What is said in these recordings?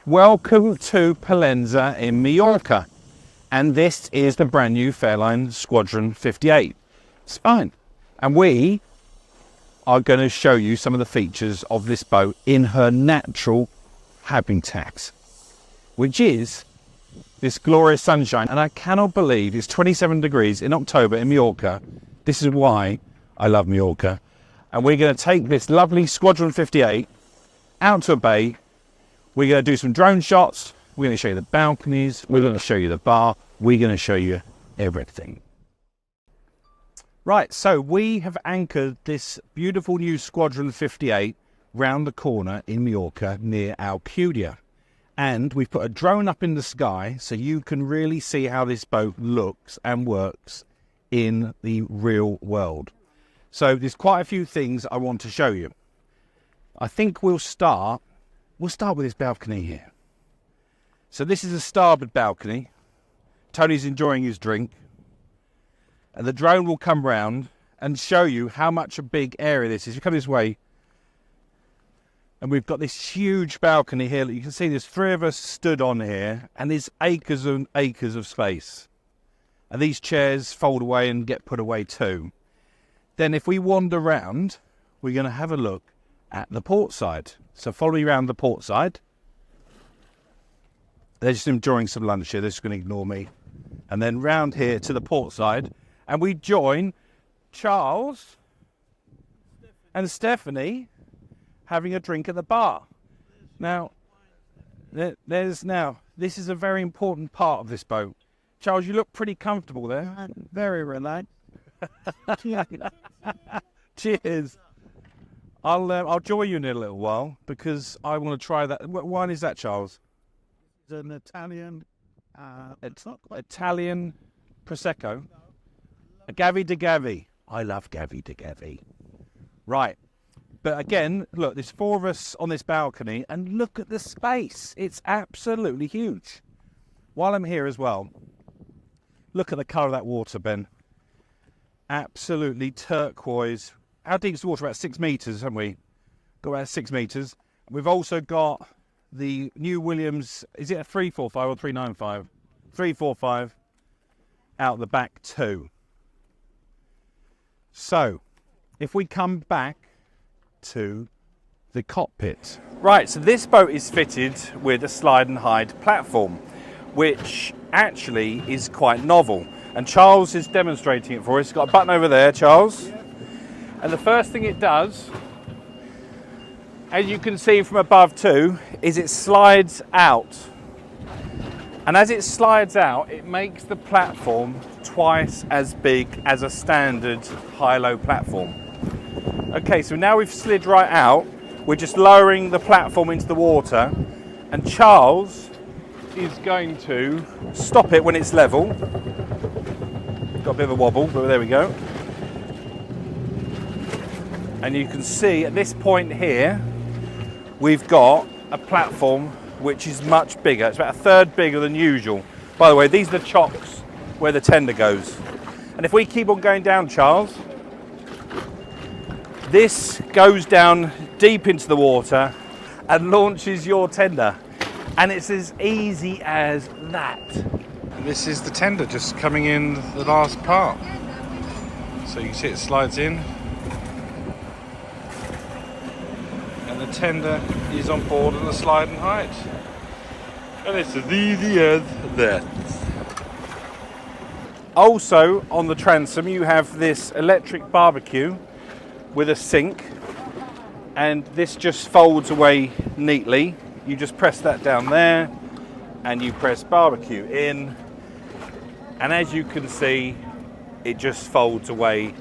Welcome to Palenza in Mallorca, and this is the brand new Fairline Squadron 58. It's fine, and we are going to show you some of the features of this boat in her natural habitat, which is this glorious sunshine. And I cannot believe it's 27 degrees in October in Mallorca. This is why I love Mallorca. And we're going to take this lovely Squadron 58 out to a bay. We're going to do some drone shots. We're going to show you the balconies. We're going to show you the bar. We're going to show you everything. Right, so we have anchored this beautiful new Squadron 58 round the corner in Mallorca near Alcúdia. And we've put a drone up in the sky so you can really see how this boat looks and works in the real world. So there's quite a few things I want to show you. I think we'll start with this balcony here. So this is a starboard balcony. Tony's enjoying his drink. And the drone will come round and show you how much a big area this is. You come this way, and we've got this huge balcony here. You can see there's 3 of us stood on here, and there's acres and acres of space. And these chairs fold away and get put away too. Then if we wander round, we're going to have a look at the port side. So follow me around the port side. They're just enjoying some lunch here. They're just going to ignore me. And then round here to the port side. And we join Charles and Stephanie having a drink at the bar. Now, this is a very important part of this boat. Charles, you look pretty comfortable there. Very relaxed. Cheers. I'll join you in a little while because I want to try that. What wine is that, Charles? It's an Italian. It's not quite Italian Prosecco. A Gavi de Gavi. I love Gavi de Gavi. Right. But again, look, there's 4 of us on this balcony, and look at the space. It's absolutely huge. While I'm here as well, look at the colour of that water, Ben. Absolutely turquoise. How deep is the water? About 6 metres, haven't we? Got about 6 metres. We've also got the new Williams. Is it a 345 or 395? 345 out the back too. So, if we come back to the cockpit. Right, so this boat is fitted with a slide and hide platform, which actually is quite novel. And Charles is demonstrating it for us. He's got a button over there, Charles. And the first thing it does, as you can see from above too, is it slides out. And as it slides out, it makes the platform twice as big as a standard high-low platform. Okay, so now we've slid right out. We're just lowering the platform into the water. And Charles is going to stop it when it's level. Got a bit of a wobble, but there we go. And you can see at this point here, we've got a platform which is much bigger. It's about a third bigger than usual. By the way, these are the chocks where the tender goes. And if we keep on going down, Charles, this goes down deep into the water and launches your tender. And it's as easy as that. And this is the tender just coming in the last part. So you can see it slides in. And the tender is on board on the slide and hide. And it's as easy as that. Also on the transom you have this electric barbecue with a sink, and this just folds away neatly. You just press that down there and you press barbecue in, and as you can see it just folds away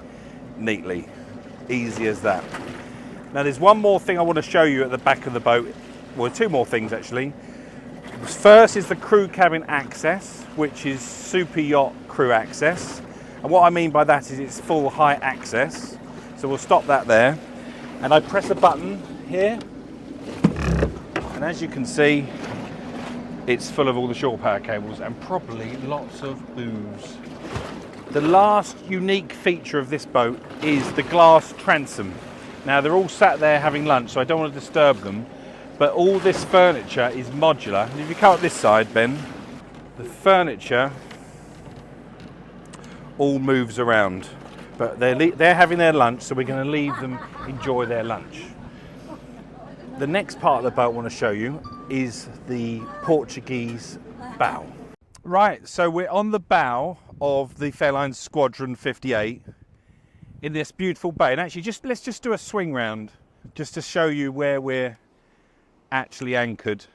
neatly. Easy as that. Now there's one more thing I want to show you at the back of the boat. Well, 2 more things actually. First is the crew cabin access, which is super yacht crew access. And what I mean by that is it's full height access. So we'll stop that there. And I press a button here. And as you can see, it's full of all the shore power cables and probably lots of booze. The last unique feature of this boat is the glass transom. Now they're all sat there having lunch, so I don't want to disturb them. But all this furniture is modular. And if you come up this side, Ben, the furniture all moves around. But they're having their lunch, so we're going to leave them enjoy their lunch. The next part of the boat I want to show you is the Portuguese bow. Right, so we're on the bow of the Fairline Squadron 58 in this beautiful bay. And actually, let's just do a swing round just to show you where we're actually anchored.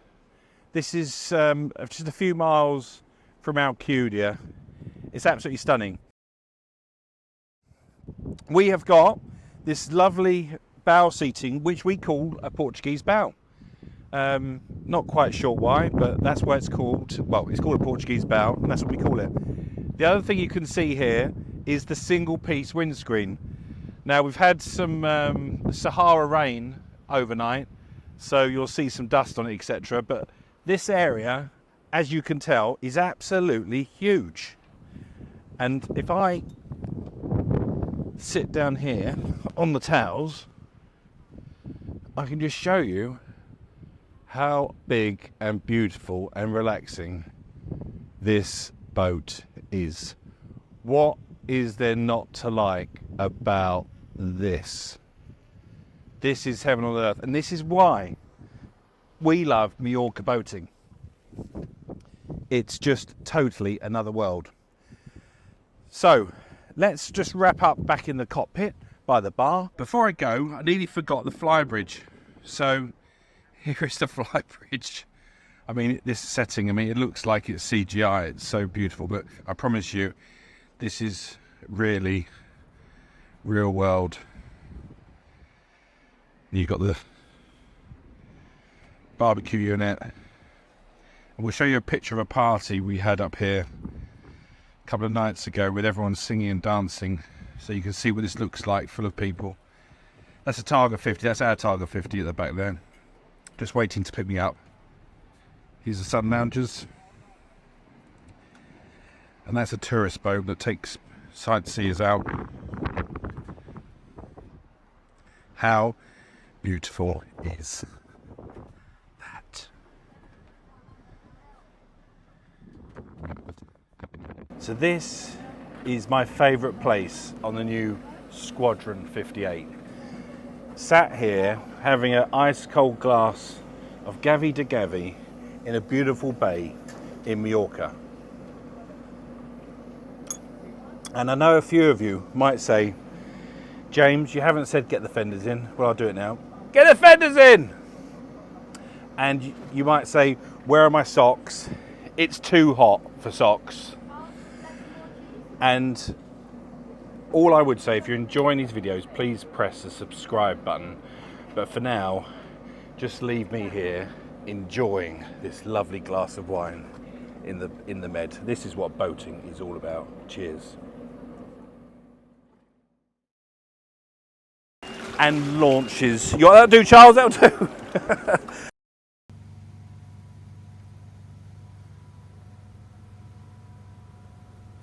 This is just a few miles from Alcúdia. It's absolutely stunning. We have got this lovely bow seating, which we call a Portuguese bow. Not quite sure why, but that's why it's called. Well, it's called a Portuguese bow, and that's what we call it. The other thing you can see here is the single-piece windscreen. Now, we've had some Sahara rain overnight, so you'll see some dust on it, etc. But this area, as you can tell, is absolutely huge. And if I sit down here on the towels, I can just show you how big and beautiful and relaxing this boat is. What is there not to like about this? This is heaven on earth, and this is why we love Mallorca boating. It's just totally another world. So let's just wrap up back in the cockpit by the bar. Before I go, I nearly forgot the Flybridge. So here is the Flybridge. I mean, this setting, I mean, it looks like it's CGI. It's so beautiful, but I promise you, this is really real world. You've got the barbecue unit. And we'll show you a picture of a party we had up here a couple of nights ago with everyone singing and dancing, so you can see what this looks like, full of people. That's a Targa 50, that's our Targa 50 at the back there, just waiting to pick me up. Here's the sun loungers, and that's a tourist boat that takes sightseers out. How beautiful is that? So this is my favourite place on the new Squadron 58. Sat here having an ice cold glass of Gavi de Gavi in a beautiful bay in Mallorca. And I know a few of you might say, James, you haven't said get the fenders in. Well, I'll do it now. Get the fenders in! And you might say, where are my socks? It's too hot for socks. And all I would say, if you're enjoying these videos, please press the subscribe button. But for now, just leave me here enjoying this lovely glass of wine in the Med. This is what boating is all about. Cheers. And launches. You want that to do, Charles? That'll do.